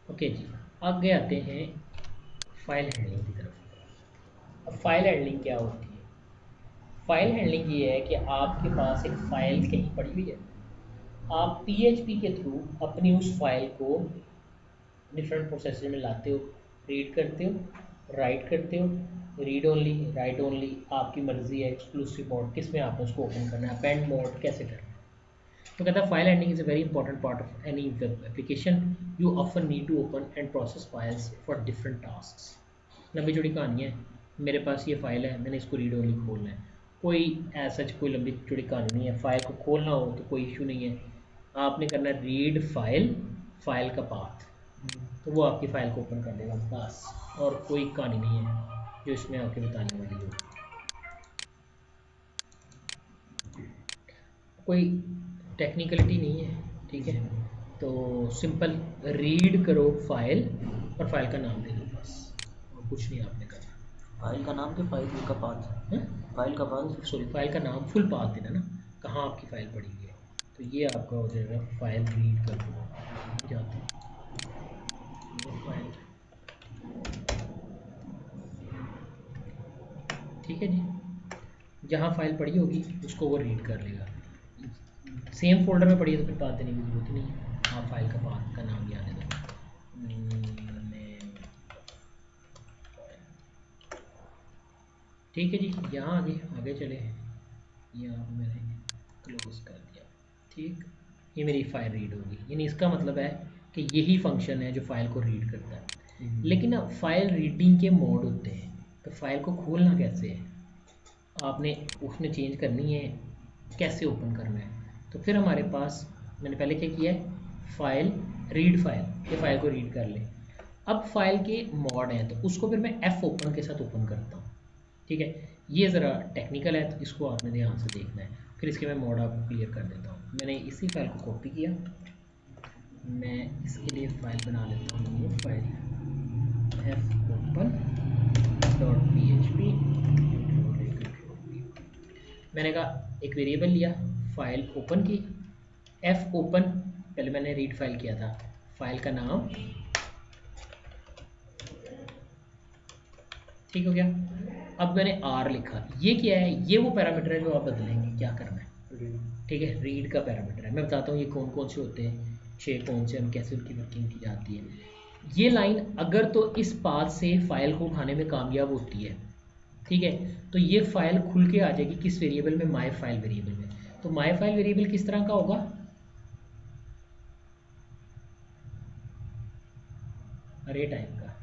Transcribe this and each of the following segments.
Okay जी, आगे आते हैं फाइल हैंडलिंग की तरफ। अब फाइल हैंडलिंग क्या होती है? फाइल हैंडलिंग ये है कि आपके पास एक फाइल कहीं पड़ी हुई है, आप पीएचपी के थ्रू अपनी उस फाइल को डिफरेंट प्रोसेसर में लाते हो, रीड करते हो, राइट करते हो, रीड ओनली, राइट ओनली, आपकी मर्जी है, एक्सक्लूसिव मोड किस में आपने उसको ओपन करना है, अपेंड मोड कैसे करना है। तो कहता है file handling is a very important part of any web application. You often need to open and process files for different task. लंबी चौड़ी कहानी है, मेरे पास ये फाइल है, मैंने इसको रीड ओनली खोलना है। कोई ऐसा कोई लंबी चौड़ी कहानी नहीं है, फाइल को खोलना हो तो कोई इशू नहीं है, आपने करना है रीड फाइल, फाइल का पाथ, तो वो आपकी फाइल को ओपन कर देगा बस। और कोई कहानी नहीं है जो इसमें आपके बताने वाली हो, कोई टेक्निकलिटी नहीं है। ठीक है, तो सिंपल रीड करो फाइल और फाइल का नाम दे दो बस, और कुछ नहीं आपने करना। फाइल का नाम के फाइल का पाथ, है फाइल का पाथ, सॉरी, फाइल का नाम फुल पाथ देना ना, कहाँ आपकी फाइल पड़ी हुई है। तो ये आपका हो जाएगा फाइल रीड कर दो जाते फाइल। ठीक है जी, जहाँ फाइल पड़ी होगी उसको वो रीड कर लेगा। सेम फोल्डर में पड़ी है तो फिर पाथ देने की जरूरत ही नहीं है, आप फाइल का पाथ का नाम याद दे दो। ठीक है जी, यहाँ आगे आगे चले, यहाँ पे मैंने क्लोज कर दिया। ठीक, ये मेरी फाइल रीड होगी, यानी इसका मतलब है कि यही फंक्शन है जो फाइल को रीड करता है। लेकिन अब फाइल रीडिंग के मोड होते हैं, तो फाइल को खोलना कैसे है, आपने उसमें चेंज करनी है, कैसे ओपन करना है। तो फिर हमारे पास, मैंने पहले क्या किया है, फाइल रीड फाइल, ये फाइल को रीड कर ले। अब फाइल के मॉड हैं तो उसको फिर मैं एफ ओपन के साथ ओपन करता हूँ। ठीक है, ये ज़रा टेक्निकल है तो इसको आपने ध्यान से देखना है। फिर इसके मैं मॉड आपको क्लियर कर देता हूँ। मैंने इसी फाइल को कॉपी किया, मैं इसके लिए फाइल बना लेता हूँ, new file F open dot P H P. मैंने कहा एक वेरिएबल लिया, फाइल ओपन की, एफ ओपन, पहले मैंने रीड फाइल किया था, फाइल का नाम, ठीक हो गया। अब मैंने आर लिखा, ये क्या है, ये वो पैरामीटर है जो आप बदलेंगे, क्या करना है। ठीक है, रीड का पैरामीटर है, मैं बताता हूँ ये कौन कौन से होते हैं, 6 कौन से, हम कैसे उनकी वर्किंग की जाती है। ये लाइन अगर तो इस पाथ से फाइल को उठाने में कामयाब होती है, ठीक है, तो ये फाइल खुल के आ जाएगी किस वेरिएबल में, माई फाइल वेरिएबल में। तो माई फाइल वेरिएबल किस तरह का होगा, अरे टाइप का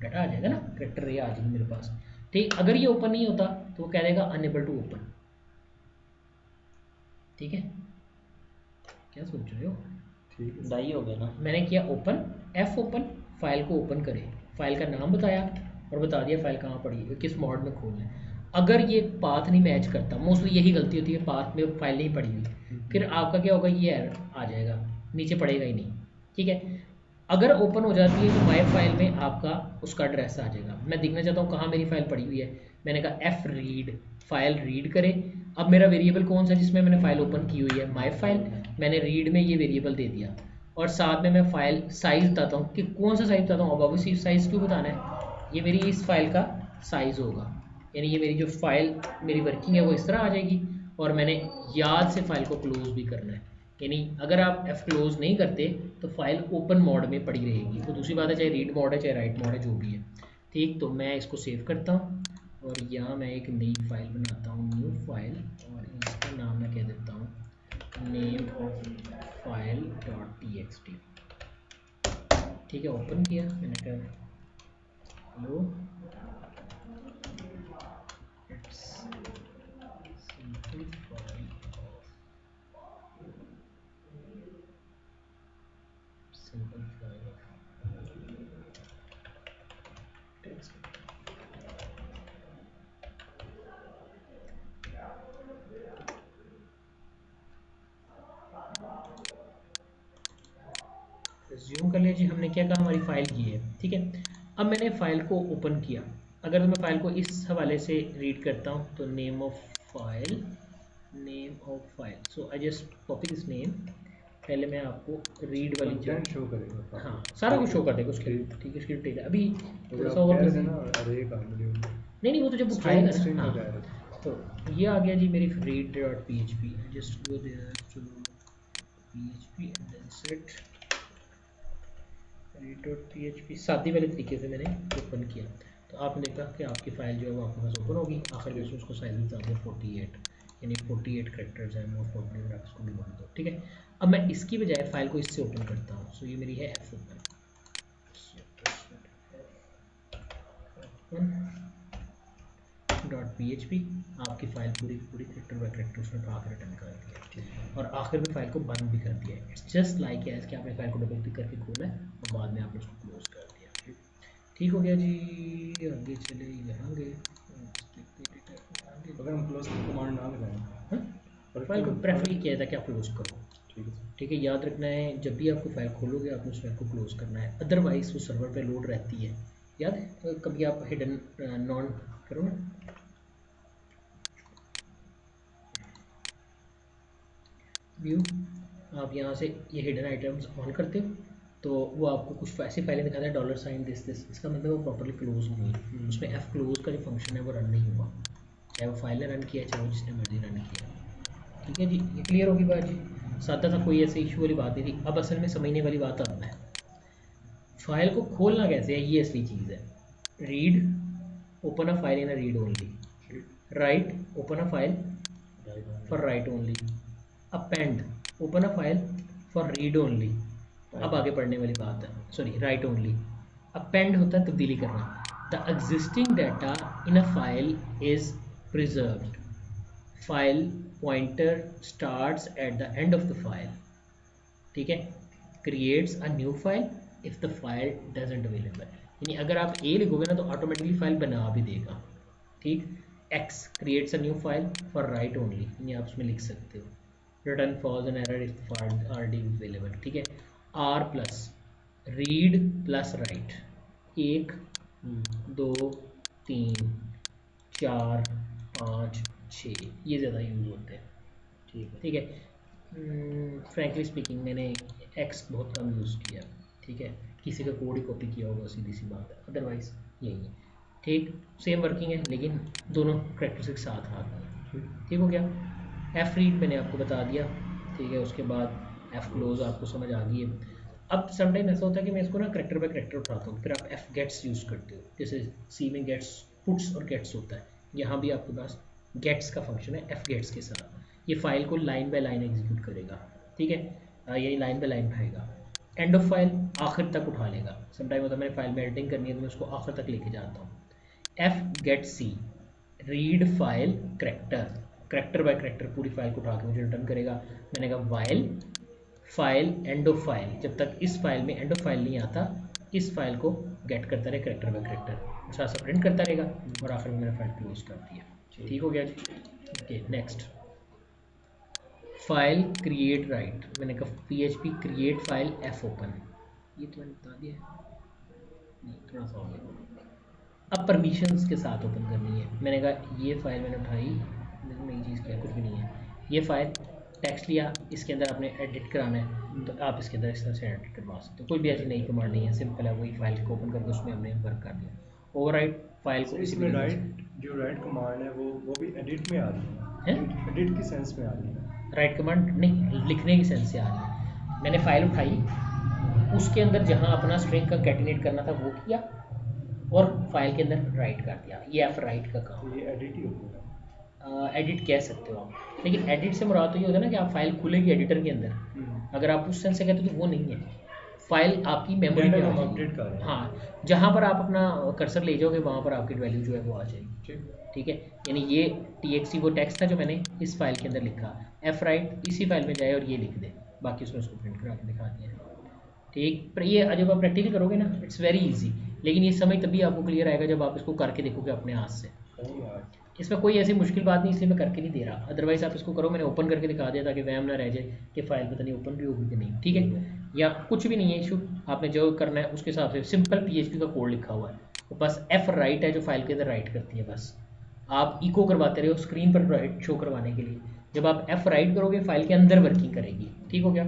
डाटा आ जाएगा ना, करेक्टर रे आ जाएगी मेरे पास। ठीक, अगर ये ओपन नहीं होता तो वो कह देगा अनएबल टू ओपन। ठीक है, क्या सोच रहे हो, ठीक डाई हो गया ना। मैंने किया ओपन, एफ ओपन, फाइल को ओपन करे, फाइल का नाम बताया और बता दिया फाइल कहाँ पड़ी है, किस मॉड में खोलना है। अगर ये पाथ नहीं मैच करता, मोस्टली यही गलती होती है, पाथ में फाइल नहीं पड़ी हुई, फिर आपका क्या होगा, ये एरर आ जाएगा, नीचे पड़ेगा ही नहीं। ठीक है, अगर ओपन हो जाती है तो माई फाइल में आपका उसका एड्रेस आ जाएगा। मैं देखना चाहता हूँ कहाँ मेरी फाइल पड़ी हुई है, मैंने कहा एफ रीड, फाइल रीड करे। अब मेरा वेरिएबल कौन सा जिसमें मैंने फाइल ओपन की हुई है, माई फाइल, मैंने रीड में ये वेरिएबल दे दिया। और साथ में मैं फाइल साइज़ बताता हूँ कि कौन सा साइज़ बताता हूँ, अब ऑब्वियसली साइज़ क्यों बताना है, ये मेरी इस फाइल का साइज़ होगा, यानी ये मेरी जो फाइल मेरी वर्किंग है वो इस तरह आ जाएगी। और मैंने याद से फाइल को क्लोज भी करना है, यानी अगर आप एफ क्लोज नहीं करते तो फाइल ओपन मोड में पड़ी रहेगी। वो दूसरी बात है, चाहे रीड मोड है चाहे राइट मोड है, जो भी है। ठीक, तो मैं इसको सेव करता हूँ और यहाँ मैं एक नई फाइल बनाता हूँ, न्यू फाइल, और इसका नाम मैं कह देता हूँ name of file dot T x T. ठीक है, ओपन किया, मैंने कहा hello it's simple file simple file text. Resume कर लीजिए, हमने क्या कहा, हमारी फाइल ये है। ठीक है, अब मैंने फाइल को ओपन किया, अगर तो मैं फाइल को इस हवाले से रीड करता हूँ तो name of file, name of file, so I just copy this name पहले मैं आपको रीड वाली कंटेंट शो करेगा। हाँ सारा कुछ शो कर देगा उसके लिए, ठीक है। इसकी डिटेल है अभी थोड़ा सा और कैसे ना अरे का नहीं वो तो जब उठाएगा स्ट्रिंग ना। का कह हाँ रहा तो ये आ गया जी मेरी read.php, just go there to php and then set read.php। सादी वाले तरीके से मैंने ओपन किया तो आपने देखा कि आपकी फाइल जो है वो आपके पास ओपन होगी। आखिर में उसको साइज बता दिया 48, यानी 48 करेक्टर्स हैं, मोस्ट प्रॉब्लम आप इसको भी मान दो, ठीक है। अब मैं इसकी बजाय फाइल को इससे ओपन करता हूँ। सो ये मेरी है एफ ओपन डॉट php। आपकी फाइल पूरी पूरी करेक्टर बाय करेक्टर उसने उठा के रिटर्न कर दिया और आखिर में फाइल को बंद भी कर दिया। इट्स जस्ट लाइक एज कि आपने फाइल को डबल क्लिक करके खोला है और बाद में आपने उसको क्लोज कर दिया। ठीक हो गया जी। आगे चले यहाँ गए, अगर हम क्लोज कमांड ना लगाएं फाइल को प्रेफर ही किया था कि आप क्लोज करो, ठीक है। ठीक है। याद रखना है जब भी आपको फाइल खोलोगे आपने उस फाइल को क्लोज करना है, अदरवाइज वो सर्वर पे लोड रहती है। याद है कभी आप हिडन नॉन करो ना, व्यू आप यहाँ से ये हिडन आइटम्स ऑन करते हो तो वो आपको कुछ ऐसी फाइलें दिखाता है $, दिस, इसका मतलब वो प्रॉपर्ली क्लोज नहीं हुई। उसमें एफ क्लोज का जो फंक्शन है वो रन नहीं हुआ, चाहे वो फाइल ने रन किया चाहे वो जिसने मर्जी रन किया। ठीक है जी, ये क्लियर होगी बात जी। सादा था, कोई ऐसे इशू वाली बात नहीं थी। अब असल में समझने वाली बात अब है फाइल को खोलना कैसे है, ये असली चीज़ है। Read open a file in a read only, right open a file for write only, append open a file for read only. अब आगे पढ़ने वाली बात है, सॉरी राइट ओनली। अपेंड होता है तब्दीली करना। The existing data in a file is preserved, file pointer starts at the end of the file, ठीक है। Creates a new file if the file doesn't available, यानी अगर आप ए लिखोगे ना तो ऑटोमेटिकली फाइल बना भी देगा, ठीक। X creates a new file for write only, यानी आप उसमें लिख सकते हो return false an error if file already available, ठीक है। R plus read plus write, 1 2 3 4 5 6 ये ज़्यादा यूज होते हैं, ठीक है। फ्रैंकली स्पीकिंग मैंने एक्स बहुत कम यूज़ किया, ठीक है। किसी का कोड ही कॉपी किया होगा, सीधी सी बात है, अदरवाइज यही है, ठीक। सेम वर्किंग है लेकिन दोनों करेक्टर्स एक साथ आ गए, ठीक हो गया। एफ रीड मैंने आपको बता दिया, ठीक है। उसके बाद एफ क्लोज आपको समझ आ गई है। अब समटाइम ऐसा होता है कि मैं इसको ना करेक्टर बाय करेक्टर उठाता हूँ, फिर आप एफ गेट्स यूज़ करते हो, जैसे सी में गेट्स पुट्स और गेट्स होता है, यहाँ भी आपके पास गेट्स का फंक्शन है एफ गेट्स के साथ। ये फाइल को लाइन बाय लाइन एग्जीक्यूट करेगा, ठीक है। यही लाइन बाय लाइन उठाएगा। एंड ऑफ फाइल आखिर तक उठा लेगा। समटाइम होता है मैंने फाइल में एडिटिंग करनी है तो मैं उसको आखिर तक लेके जाता हूँ। F get C read file character, character by character पूरी फाइल को उठा के मुझे रिटर्न करेगा। मैंने कहा while file end of file, जब तक इस फाइल में एंड ऑफ फाइल नहीं आता इस फाइल को गेट करता रहे करेक्टर बाय करेक्टर, साथ साथ प्रिंट करता रहेगा और आखिर में मैंने फाइल क्लोज कर दिया। ठीक हो गया जी। Okay next, file create right. मैंने कहा PHP create file F open, ये तो मैंने बता दिया है, नहीं थोड़ा सा हो गया। अब परमिशंस के साथ ओपन करनी है। मैंने कहा ये फाइल मैंने उठाई, नई चीज़ किया कुछ भी नहीं है। ये फाइल टेक्स्ट लिया, इसके अंदर आपने एडिट कराना है तो आप इसके अंदर इस तरह से एडिट करवा सकते हो। कोई भी ऐसी नई कमांड नहीं है, सिंपल है, वही फाइल को ओपन करके उसमें हमने वर्क कर दिया। ओवरराइट फाइल को इसी इसमें तरीके से, राइट जो राइट कमांड है वो भी एडिट में आ रही है, एडिट की सेंस में आ रही है। राइट कमांड नहीं, लिखने की सेंस से आ रही है। मैंने फाइल उठाई, उसके अंदर जहाँ अपना स्ट्रिंग का कैटिनेट करना था वो किया और फाइल के अंदर राइट कर दिया। ये एफ राइट का काम, तो ये एडिट ही होगा। एडिट कह सकते हो आप, लेकिन एडिट से मुराद तो ये होता है ना कि आप फाइल खुलेगी एडिटर के अंदर। अगर आप उस सेंस से कहते हो तो वो नहीं है, फाइल आपकी मेमोरी में आ जाएगी। हाँ, जहाँ पर आप अपना कर्सर ले जाओगे वहाँ पर आपकी वैल्यू जो है वो आ जाएगी, ठीक है। यानी ये TXT वो टेक्स्ट था जो मैंने इस फाइल के अंदर लिखा, एफ राइट इसी फाइल में जाए और ये लिख दे, बाकी उसमें उसको प्रिंट करा के दिखा दिया, ठीक। पर ये जब आप प्रैक्टिकल करोगे ना इट्स वेरी इजी, लेकिन ये समझ तभी आपको क्लियर आएगा जब आप इसको करके देखोगे अपने हाथ से। इसमें कोई ऐसी मुश्किल बात नहीं, इसलिए मैं करके नहीं दे रहा, अदरवाइज आप इसको करो। मैंने ओपन करके दिखा दिया ताकि वहम ना रह जाए कि फाइल पता नहीं ओपन भी होगी कि नहीं, ठीक है। या कुछ भी नहीं है इशू, आपने जो करना है उसके हिसाब से सिंपल PHP का कोड लिखा हुआ है, तो बस एफ राइट है जो फाइल के अंदर राइट करती है, बस आप इको करवाते रहे हो स्क्रीन पर राइट शो करवाने के लिए। जब आप एफ राइट करोगे फाइल के अंदर वर्किंग करेगी, ठीक हो गया।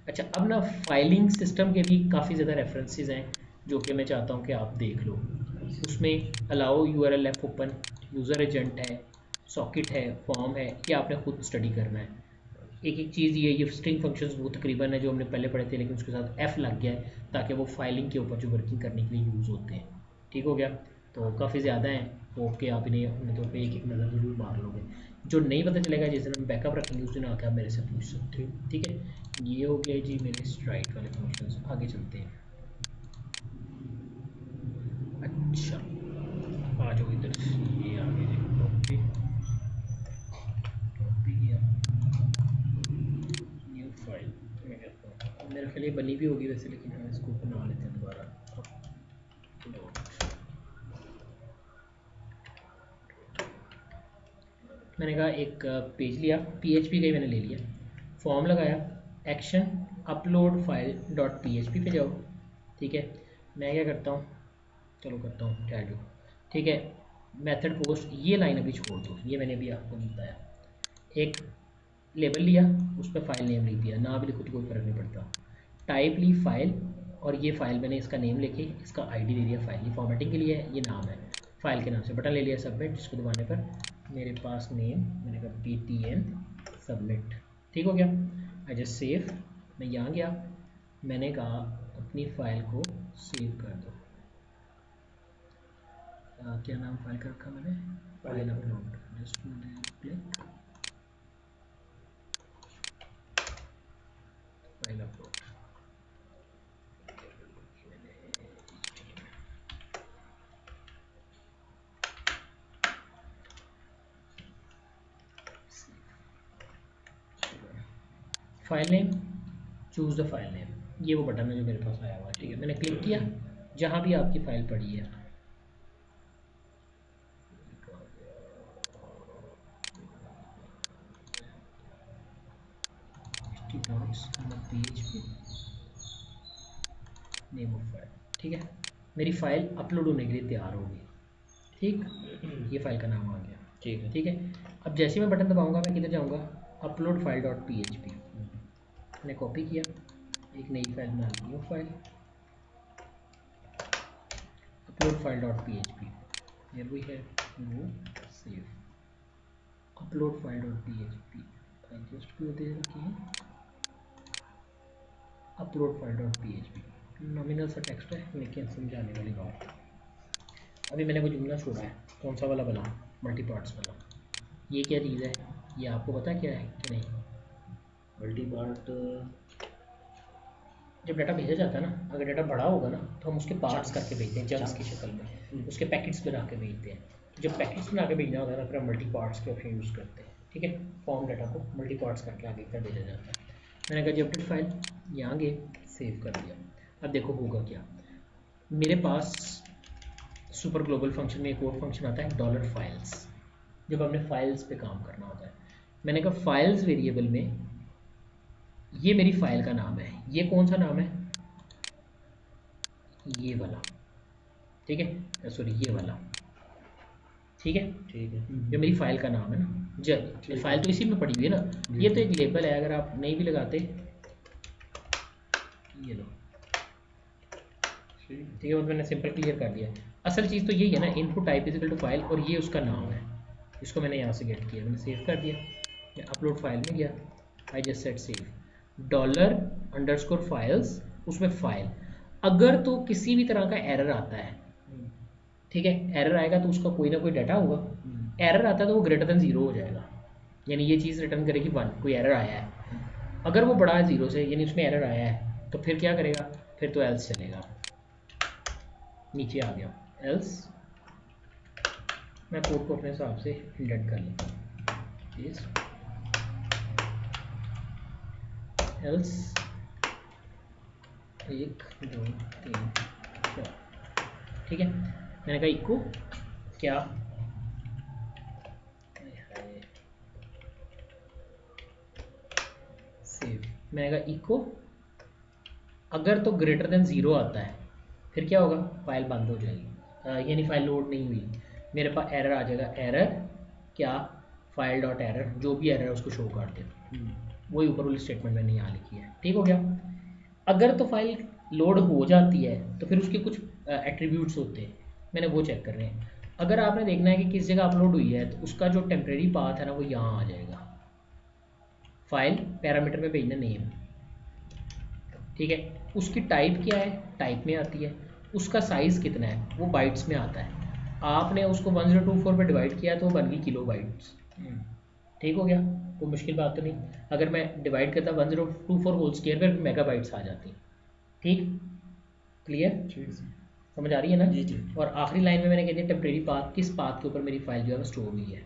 अच्छा, अब ना फाइलिंग सिस्टम के भी काफ़ी ज़्यादा रेफरेंसेस हैं जो कि मैं चाहता हूँ कि आप देख लो। उसमें allow URL F open, user agent है, सॉकेट है, फॉर्म है, ये आपने खुद स्टडी करना है। एक एक चीज़ ये स्ट्रिंग फंक्शंस वो तकरीबन है जो हमने पहले पढ़े थे, लेकिन उसके साथ एफ लग गया है ताकि वो फाइलिंग के ऊपर जो वर्किंग करने के लिए यूज़ होते हैं। ठीक हो गया? तो काफ़ी ज़्यादा हैं, होप कि आप इन्हें अपने तौर पर एक एक नज़र ज़रूर मार लोगे। जो नहीं पता चलेगा, जिस दिन हम बैकअप रखेंगे उस दिन आके आप मेरे से पूछ सकते हो। ठीक है, ये हो गया जी मेरे स्ट्राइक वाले फंक्शंस। आगे चलते हैं। अच्छा, आ जाओ इधर, ये आगे जी कॉपी कॉपी किया, न्यू फाइल मैं कहता हूँ, मेरे ख्याल ये बनी भी होगी वैसे, लेकिन हम इसको बना लेते हैं दोबारा। मैंने कहा एक पेज लिया, PHP का ही मैंने ले लिया, फॉर्म लगाया, action upload file dot PHP पे जाओ। ठीक है, मैं क्या करता हूँ, चलो करता हूँ क्या जो, ठीक है, मेथड पोस्ट, ये लाइन अभी छोड़ दो, ये मैंने अभी आपको नहीं बताया। एक लेबल लिया, उस पर फाइल नेम लिख दिया, ना भी लिखो तो कोई फ़र्क नहीं पड़ता। टाइप ली फाइल, और ये फाइल मैंने इसका नेम लेके इसका आईडी दे दिया फाइल, ये फॉर्मेटिंग के लिए है, ये नाम है फाइल के नाम से। बटन ले लिया सबमिट, जिसको दबाने पर मेरे पास नेम, मैंने कहा PTN सबमिट। ठीक हो गया, आई जस्ट सेव। मैं यहाँ गया, मैंने कहा अपनी फ़ाइल को सेव कर दो। क्या नाम फाइल का रखा मैंने, file upload, just click file upload. File name, choose the file name, ये वो बटन है जो मेरे पास आया हुआ है। ठीक है, मैंने क्लिक किया, जहाँ भी आपकी फ़ाइल पड़ी है, PHP नेम ऑफ फाइल। ठीक है, मेरी फ़ाइल अपलोड होने के लिए तैयार होगी। ठीक, ये फाइल का नाम आ गया। ठीक है। ठीक है, अब जैसे मैं बटन दबाऊंगा, मैं किधर जाऊंगा, अपलोड फाइल डॉट PHP, मैंने कॉपी किया, एक नई फाइल बना ली, new file, upload file dot PHP, here we have वो save, upload file dot PHP, I just क्यों दे रखी है, upload file dot PHP, nominal सा टेक्स्ट है लेकिन समझाने वाली बात। अभी मैंने कोई जुमला छोड़ा है, कौन सा वाला बनाऊँ, मल्टी पार्ट्स वाला। ये क्या चीज़ है, ये आपको पता क्या है कि नहीं? मल्टी पार्ट, जब डाटा भेजा जाता है ना, अगर डाटा बड़ा होगा ना तो हम उसके पार्ट्स करके भेजते हैं, चंक्स की शक्ल में, उसके पैकेट्स बना के भेजते हैं। जब पैकेट्स बना के भेजना होता है ना, फिर हम मल्टी पार्ट्स के ऑप्शन यूज़ करते हैं। ठीक है, फॉर्म डाटा को मल्टी पार्ट्स करके आगे का भेजा जाता है। मैंने कहा जी अपडेट फाइल, यहाँ गए, सेव कर दिया। अब देखो होगा क्या, मेरे पास सुपर ग्लोबल फंक्शन में एक और फंक्शन आता है डॉलर फाइल्स, जब हमने फाइल्स पे काम करना होता है। मैंने कहा फाइल्स वेरिएबल में ये मेरी फाइल का नाम है, ये कौन सा नाम है, ये वाला। ठीक है, सॉरी ये वाला। ठीक है, ठीक है। जो मेरी फाइल का नाम है ना, जब फाइल तो इसी में पड़ी हुई है ना, ये तो एक लेबल है, अगर आप नहीं भी लगाते, ये लो। ठीक है, वो तो मैंने सिंपल क्लियर कर दिया। असल चीज़ तो यही है ना, input type is equal to file, और ये उसका नाम है, इसको मैंने यहाँ से गेट किया, मैंने सेव कर दिया। मैं अपलोड फाइल में गया, I just set save, dollar underscore files, उसमें फाइल। अगर तो किसी भी तरह का एरर आता है, ठीक है, एरर आएगा तो उसका कोई ना कोई डाटा होगा, एरर आता है तो वो ग्रेटर देन 0 हो जाएगा, यानी ये चीज़ रिटर्न करेगी 1, कोई एरर आया है। अगर वो बड़ा है 0 से, यानी उसमें एरर आया है, तो फिर क्या करेगा, फिर तो एल्स चलेगा, नीचे आ गया एल्स। मैं कोड को अपने हिसाब से इंडेंट कर लेता हूँ, एल्स 1 2 3 4। ठीक है, मैंने कहा इको क्या, सेव, मैंने कहा इको अगर तो ग्रेटर देन 0 आता है, फिर क्या होगा, फाइल बंद हो जाएगी, यानी फाइल लोड नहीं हुई, मेरे पास एरर आ जाएगा, एरर क्या, फाइल डॉट एरर, जो भी एरर है उसको शो कर दे। वही ऊपर वाली स्टेटमेंट मैंने यहाँ लिखी है। ठीक हो गया। अगर तो फाइल लोड हो जाती है तो फिर उसके कुछ एट्रीब्यूट्स होते हैं, मैंने वो चेक करने हैं। अगर आपने देखना है कि किस जगह अपलोड हुई है तो उसका जो टेम्प्रेरी पाथ है ना वो यहाँ आ जाएगा। फाइल पैरामीटर में भेजना नेम, ठीक है। उसकी टाइप क्या है, टाइप में आती है। उसका साइज़ कितना है वो बाइट्स में आता है। आपने उसको 1024 पे डिवाइड किया तो वो बन गई किलो बाइट्स। ठीक हो गया, कोई मुश्किल बात तो नहीं। अगर मैं डिवाइड करता 1024 होल स्क्वायर पर मेगा बाइट्स आ जाती। ठीक, क्लियर, ठीक है। समझ आ रही है ना। जी जी। और आखिरी लाइन में मैंने कह दिया टेम्परेरी पाथ, किस पाथ के ऊपर मेरी फाइल जो है वो स्टोर हुई है।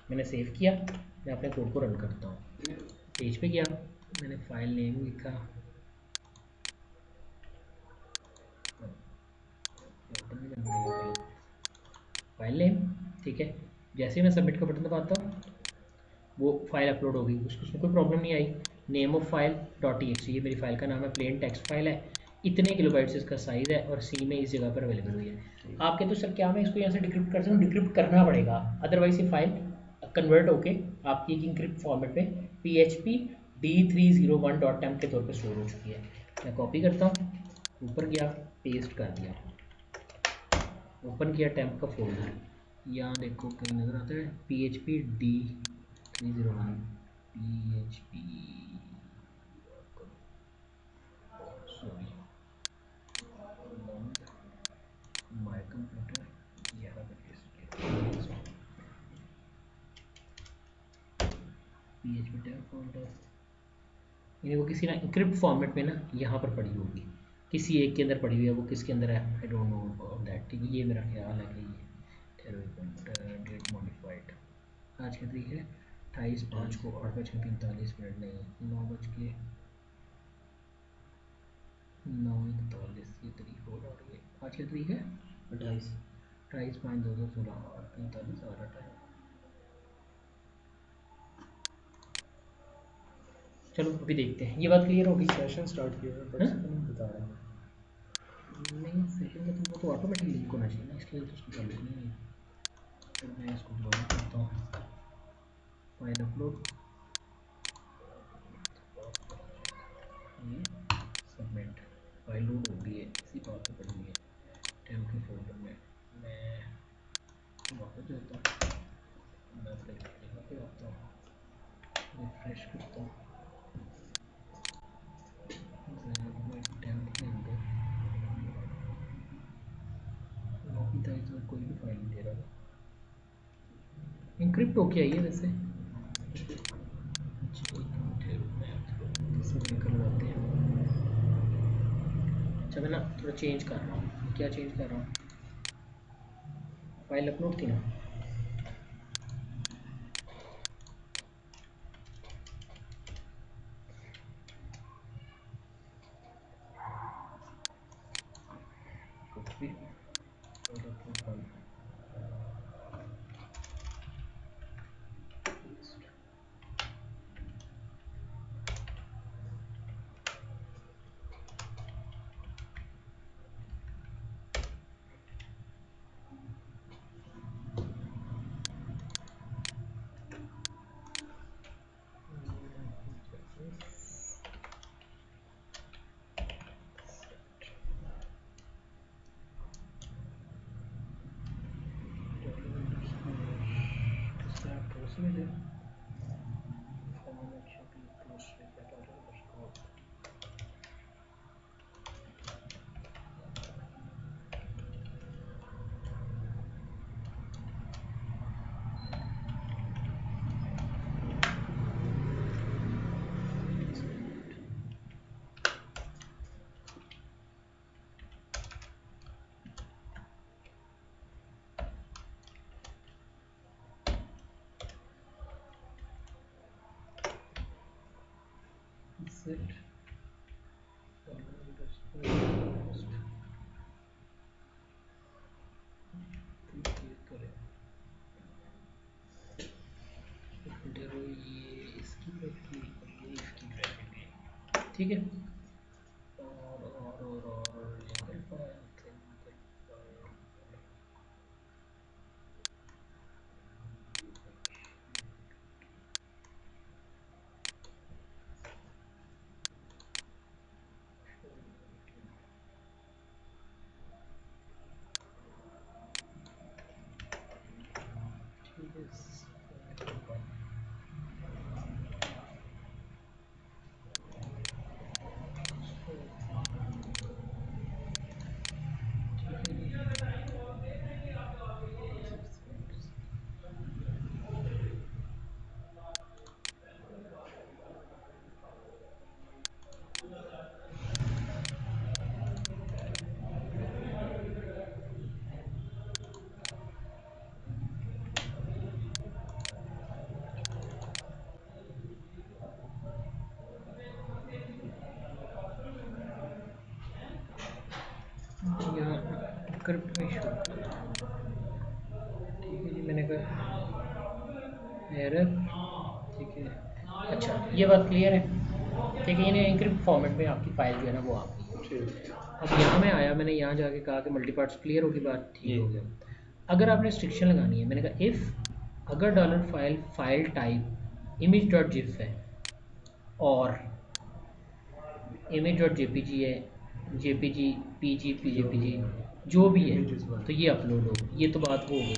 मैंने सेव किया, मैं अपने कोड को रन करता हूँ। पेज पे गया, मैंने फाइल नेम लिखा, फाइल नेम, ठीक है। जैसे ही मैं सबमिट का बटन दबाता हूँ वो फाइल अपलोड हो गई, उसमें कोई प्रॉब्लम नहीं आई। Name of file dot T X, ये मेरी फाइल का नाम है, प्लेन टेक्स्ट फाइल है, इतने किलोबाइट्स इसका साइज़ है और सी में इस जगह पर अवेलेबल हुई है। आप कहते हो सर क्या मैं इसको यहाँ से डिक्रिप्ट कर सकता हूँ? डिक्रिप्ट करना पड़ेगा, अदरवाइज ये फाइल कन्वर्ट होके आपकी एक इंक्रिप्ट फॉर्मेट पे PHP D301 डॉट टेम्प के तौर पे स्टोर हो चुकी है। मैं कॉपी करता हूँ, ऊपर गया, पेस्ट कर दिया, ओपन किया टेम्प का फोल्डर, यहाँ देखो कहीं नज़र आता है PHP D301 PHP, sorry my computer, यहाँ पे पेस्ट किया PHP टेम्प फोल्डर। यानी वो किसी ना इंक्रिप्ट फॉर्मेट में ना यहाँ पर पड़ी होगी, किसी एक के अंदर पड़ी हुई है, वो किसके अंदर है आई डोंट नो दैट। ठीक है, ये मेरा ख्याल है कि ये डेट मॉडिफाइड, आज की तारीख है 28/5 को 8:45 नहीं 9:41 की तारीख हो रही है। आज की तारीख है 28। 28/5/2016 8:45 आ रहा टाइम। चलो अभी देखते हैं, ये बात क्लियर होगी। सेशन स्टार्ट किया है, हाँ? बट नहीं बता रहा हूँ। नहीं सेशन का तो वो तो ऑटोमेटिक लिंक होना चाहिए ना, इसके लिए तो उसको ताल्लुक नहीं है। तो मैं इसको बंद करता हूँ, फाइल अपलोड, ये सबमिट, फाइल लोड हो गई है, इसी बात पे पड़ी हुई है टेम्प के फोल्डर में। मैं वापस जाता हूँ, मैं अपने जगह पे आता हूँ, रिफ्रेश करता हूँ, मैं टेम्प के अंदर लॉबी था, इसमें कोई भी फाइल नहीं दे रहा था। इंक्रिप्ट होके आई है वैसे, सबमिट करवाते हैं। अच्छा मैं ना थोड़ा चेंज कर रहा हूँ, क्या चेंज कर रहा हूँ, फाइल अपलोड थी ना, copy, file upload file, set करें, ये इसकी ये इसकी, ठीक है। और सिंगल फाइल, स्क्रिप्ट में शो ठीक है जी। मैंने कहा एरर ठीक है। अच्छा ये बात क्लियर है ठीक है। इन्हें एंक्रिप्ट फॉर्मेट में आपकी फाइल जो है ना वो आ गई। ठीक। अब यहाँ मैं आया, मैंने यहाँ जाके कहा कि मल्टी पार्ट्स क्लियर होगी, बात ठीक हो गया। अगर आपने रिस्ट्रिक्शन लगानी है, मैंने कहा इफ़ अगर dollar file file type image dot GIF है और इमेज डॉट जेपीजी है, जेपीजी पीजी पीजेपीजी जो भी है, तो ये अपलोड हो। ये तो बात हो गई।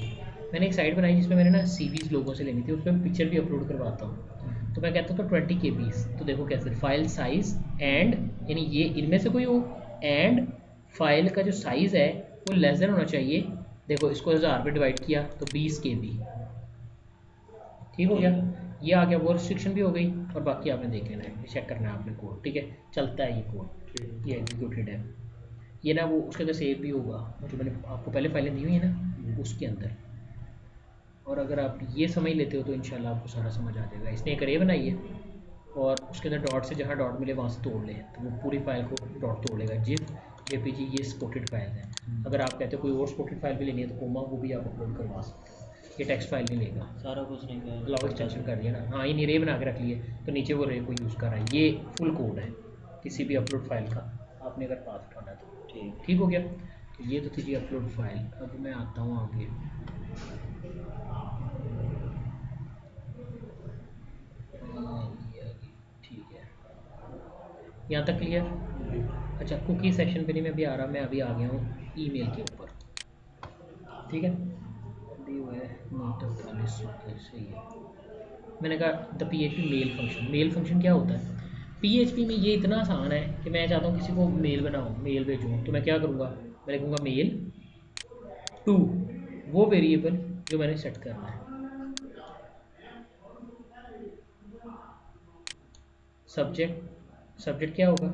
मैंने एक साइट बनाई जिसमें मैंने ना सीवीज लोगों से लेनी थी, उसमें मैं पिक्चर भी अपलोड करवाता हूँ। तो मैं कहता हूँ तो 20 केबीज, तो देखो कैसे फाइल साइज एंड, यानी ये इनमें से कोई हो, एंड फाइल का जो साइज़ है वो लेस देन होना चाहिए। देखो इसको 1000 पे डिवाइड किया तो 20 केबी, ठीक हो गया। ये आ गया, वो रिस्ट्रिक्शन भी हो गई। और बाकी आपने देख लेना है, चेक करना है आपने कोड, ठीक है चलता है ये कोड, ये एग्जीक्यूटेड है। ये ना वो उसके अंदर सेव भी होगा, जो मैंने आपको पहले फाइलें दी हुई है ना उसके अंदर। और अगर आप ये समझ लेते हो तो इंशाल्लाह आपको सारा समझ आ जाएगा। इसने एक अरे बनाई है और उसके अंदर डॉट से जहाँ डॉट मिले वहाँ से तोड़ लें, तो वो पूरी फाइल को डॉट तोड़ लेगा। जिप जेपीजी ये सपोर्टेड फाइल है। अगर आप कहते हो कोई और सपोर्टेड फाइल भी लेनी है तो कोमा वो भी आप अपलोड करवा सकते हो। ये टेक्स्ट फाइल नहीं लेगा, सारा कुछ नहीं कर अलाउ एक्सटेंशन कर दिया ना। हाँ ये रे बना के रख लिए तो नीचे वो रे को यूज़ कर रहा है। ये फुल कोड है किसी भी अपलोड फाइल का, आपने अगर पाथ उठाना है तो ठीक हो गया। तो ये तो थी जी अपलोड फाइल। अब मैं आता हूँ आगे। ये आ गई, ठीक है यहाँ तक क्लियर। अच्छा कुकी सेक्शन पे नहीं मैं अभी आ रहा, मैं अभी आ गया हूँ ईमेल के ऊपर, ठीक है। अभी वो है 9:43 सही है। मैंने कहा the PHP mail function. Mail function क्या होता है PHP में? ये इतना आसान है कि मैं चाहता हूँ किसी को मेल बनाऊँ, मेल भेजूँ, तो मैं क्या करूँगा, मैं लिखूँगा मेल टू वो वेरिएबल जो मैंने सेट करना है। सब्जेक्ट, सब्जेक्ट क्या होगा,